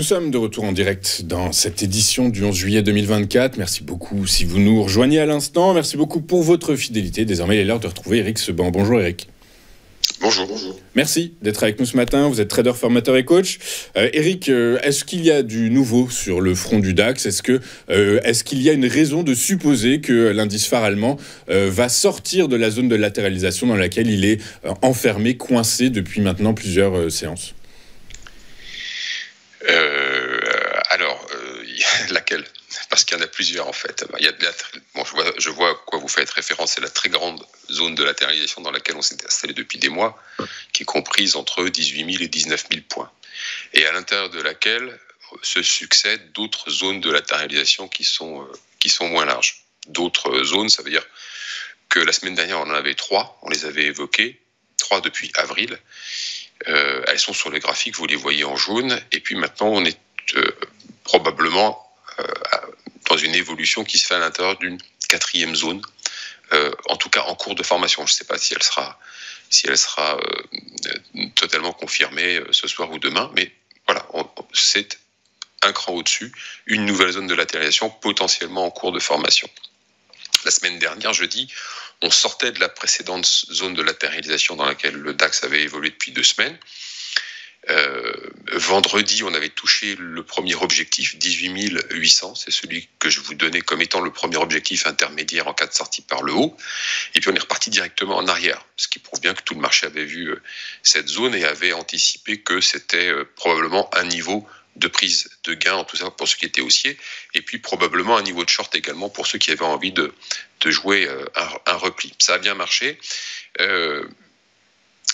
Nous sommes de retour en direct dans cette édition du 11 juillet 2024. Merci beaucoup si vous nous rejoignez à l'instant. Merci beaucoup pour votre fidélité. Désormais, il est l'heure de retrouver Eric Seban. Bonjour Eric. Bonjour. Merci d'être avec nous ce matin. Vous êtes trader, formateur et coach. Eric, est-ce qu'il y a du nouveau sur le front du DAX ? Est-ce qu'il y a une raison de supposer que l'indice phare allemand va sortir de la zone de latéralisation dans laquelle il est enfermé, coincé depuis maintenant plusieurs séances ? Laquelle ? Parce qu'il y en a plusieurs en fait. Je vois à quoi vous faites référence. C'est la très grande zone de latéralisation dans laquelle on s'est installé depuis des mois, qui est comprise entre 18 000 et 19 000 points. Et à l'intérieur de laquelle se succèdent d'autres zones de latéralisation qui sont moins larges. D'autres zones, ça veut dire que la semaine dernière, on en avait 3. On les avait évoquées. 3 depuis avril. Elles sont sur le graphique, vous les voyez en jaune. Et puis maintenant, on est probablement dans une évolution qui se fait à l'intérieur d'une 4e zone, en tout cas en cours de formation. Je ne sais pas si elle sera totalement confirmée ce soir ou demain, mais voilà, c'est un cran au-dessus, une nouvelle zone de latéralisation potentiellement en cours de formation. La semaine dernière, jeudi, on sortait de la précédente zone de latéralisation dans laquelle le DAX avait évolué depuis 2 semaines. Vendredi, on avait touché le premier objectif, 18 800. C'est celui que je vous donnais comme étant le premier objectif intermédiaire en cas de sortie par le haut. Et puis on est reparti directement en arrière, ce qui prouve bien que tout le marché avait vu cette zone et avait anticipé que c'était probablement un niveau de prise de gain, en tout cas pour ceux qui étaient haussiers, et puis probablement un niveau de short également pour ceux qui avaient envie de jouer un repli. Ça a bien marché.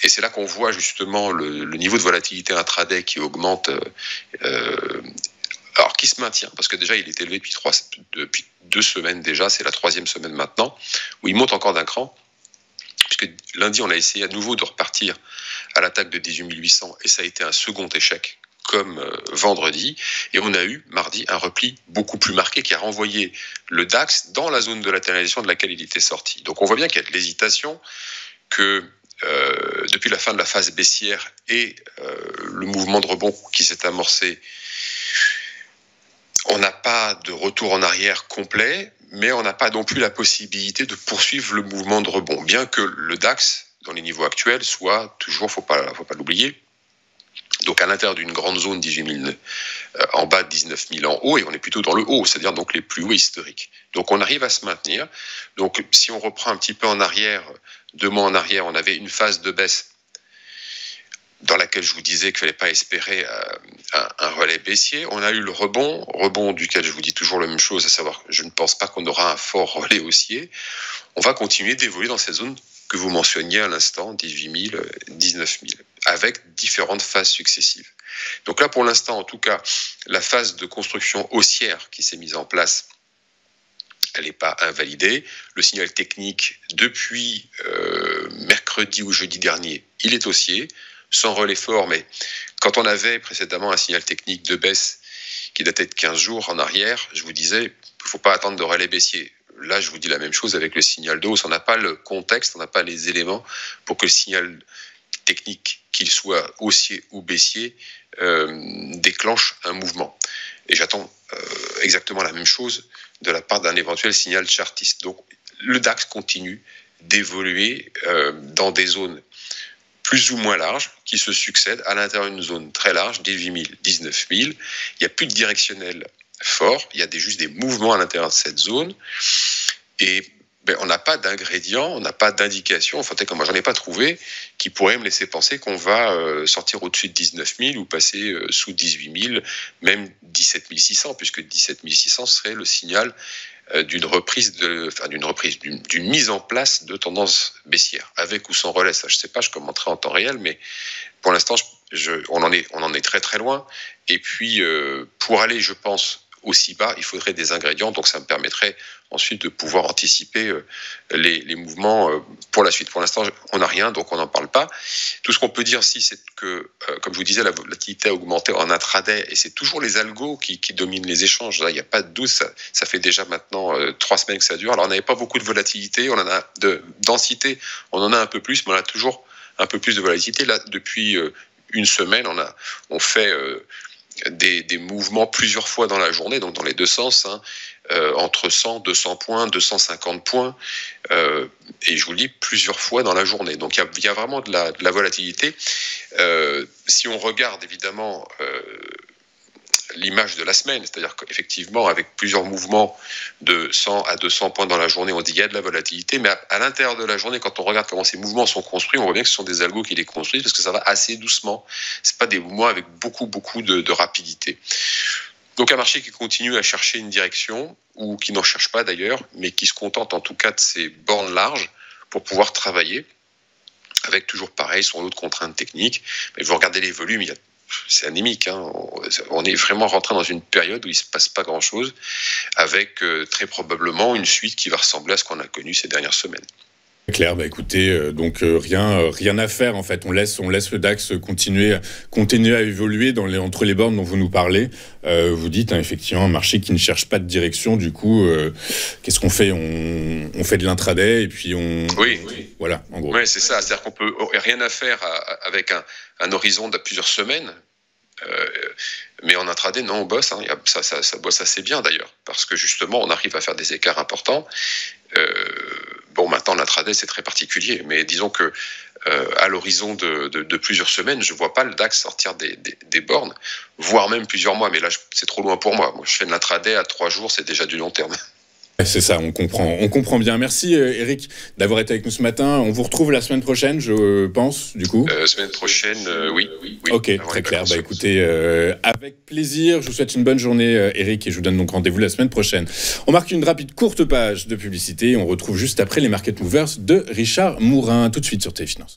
Et c'est là qu'on voit justement le niveau de volatilité intraday qui augmente, alors qui se maintient, parce que déjà il est élevé depuis 2 semaines déjà, c'est la 3e semaine maintenant, où il monte encore d'un cran, puisque lundi on a essayé à nouveau de repartir à l'attaque de 18 800, et ça a été un second échec, comme vendredi, et on a eu mardi un repli beaucoup plus marqué qui a renvoyé le DAX dans la zone de latéralisation de laquelle il était sorti. Donc on voit bien qu'il y a de l'hésitation, que depuis la fin de la phase baissière et le mouvement de rebond qui s'est amorcé, on n'a pas de retour en arrière complet, mais on n'a pas non plus la possibilité de poursuivre le mouvement de rebond, bien que le DAX, dans les niveaux actuels, soit toujours, faut pas l'oublier, donc à l'intérieur d'une grande zone 18 000 en bas, 19 000 en haut, et on est plutôt dans le haut, c'est-à-dire donc les plus hauts historiques. Donc on arrive à se maintenir. Donc si on reprend un petit peu en arrière, 2 mois en arrière, on avait une phase de baisse dans laquelle je vous disais qu'il ne fallait pas espérer un relais baissier. On a eu le rebond duquel je vous dis toujours la même chose, à savoir que je ne pense pas qu'on aura un fort relais haussier. On va continuer d'évoluer dans cette zone que vous mentionniez à l'instant, 18 000, 19 000, avec différentes phases successives. Donc là, pour l'instant, en tout cas, la phase de construction haussière qui s'est mise en place, elle n'est pas invalidée. Le signal technique, depuis mercredi ou jeudi dernier, il est haussier, sans relais fort, mais quand on avait précédemment un signal technique de baisse qui datait de 15 jours en arrière, je vous disais, il ne faut pas attendre de relais baissier. Là, je vous dis la même chose avec le signal de hausse. On n'a pas le contexte, on n'a pas les éléments pour que le signal technique, qu'il soit haussier ou baissier, déclenche un mouvement. Et j'attends exactement la même chose de la part d'un éventuel signal chartiste. Donc, le DAX continue d'évoluer dans des zones plus ou moins larges qui se succèdent à l'intérieur d'une zone très large, 18 000, 19 000. Il n'y a plus de directionnel fort, il y a juste des mouvements à l'intérieur de cette zone. Et on n'a pas d'ingrédients, on n'a pas d'indication, enfin, comme moi, j'en ai pas trouvé, qui pourrait me laisser penser qu'on va sortir au-dessus de 19 000 ou passer sous 18 000, même 17 600, puisque 17 600 serait le signal d'une mise en place de tendance baissière, avec ou sans relais. Ça, je ne sais pas, je commenterai en temps réel, mais pour l'instant, on en est très très loin. Et puis, pour aller, je pense, aussi bas, il faudrait des ingrédients, donc ça me permettrait ensuite de pouvoir anticiper les mouvements pour la suite. Pour l'instant, on n'a rien, donc on n'en parle pas. Tout ce qu'on peut dire, si, c'est que, comme je vous disais, la volatilité a augmenté en intraday, et c'est toujours les algos qui dominent les échanges. Là, il n'y a pas de doute, ça fait déjà maintenant 3 semaines que ça dure. Alors, on n'avait pas beaucoup de volatilité, on en a de densité, on en a un peu plus, mais on a toujours un peu plus de volatilité. Là, depuis une semaine, on fait des mouvements plusieurs fois dans la journée, donc dans les deux sens, hein, entre 100, 200 points, 250 points, et je vous le dis, plusieurs fois dans la journée. Donc il y a vraiment de la volatilité. Si on regarde évidemment l'image de la semaine, c'est-à-dire qu'effectivement, avec plusieurs mouvements de 100 à 200 points dans la journée, on dit qu'il y a de la volatilité, mais à l'intérieur de la journée, quand on regarde comment ces mouvements sont construits, on voit bien que ce sont des algos qui les construisent, parce que ça va assez doucement. Ce n'est pas des mouvements avec beaucoup de rapidité. Donc un marché qui continue à chercher une direction, ou qui n'en cherche pas d'ailleurs, mais qui se contente en tout cas de ces bornes larges pour pouvoir travailler, avec toujours pareil, son lot de contraintes techniques. Mais vous regardez les volumes, c'est anémique, hein. On est vraiment rentré dans une période où il ne se passe pas grand-chose, avec très probablement une suite qui va ressembler à ce qu'on a connu ces dernières semaines. Claire, écoutez, donc rien à faire en fait. On laisse le DAX continuer à évoluer entre les bornes dont vous nous parlez. Vous dites effectivement un marché qui ne cherche pas de direction. Du coup, qu'est-ce qu'on fait ? On fait de l'intraday et puis Oui. Voilà, en gros. Oui, c'est ça. C'est-à-dire qu'on peut rien à faire avec un horizon de plusieurs semaines. Mais en intraday, non, on bosse. Hein. Ça bosse assez bien d'ailleurs, parce que justement, on arrive à faire des écarts importants. Maintenant, l'intraday, c'est très particulier, mais disons que à l'horizon de plusieurs semaines, je ne vois pas le DAX sortir des bornes, voire même plusieurs mois, mais là, c'est trop loin pour moi. Moi, je fais de l'intraday à 3 jours, c'est déjà du long terme. C'est ça, on comprend bien. Merci Eric d'avoir été avec nous ce matin. On vous retrouve la semaine prochaine, je pense, du coup. Semaine prochaine, oui. Ok, très clair. Écoutez, avec plaisir. Je vous souhaite une bonne journée, Eric, et je vous donne donc rendez-vous la semaine prochaine. On marque une rapide courte page de publicité. On retrouve juste après les Market Movers de Richard Mourin, tout de suite sur TV Finance.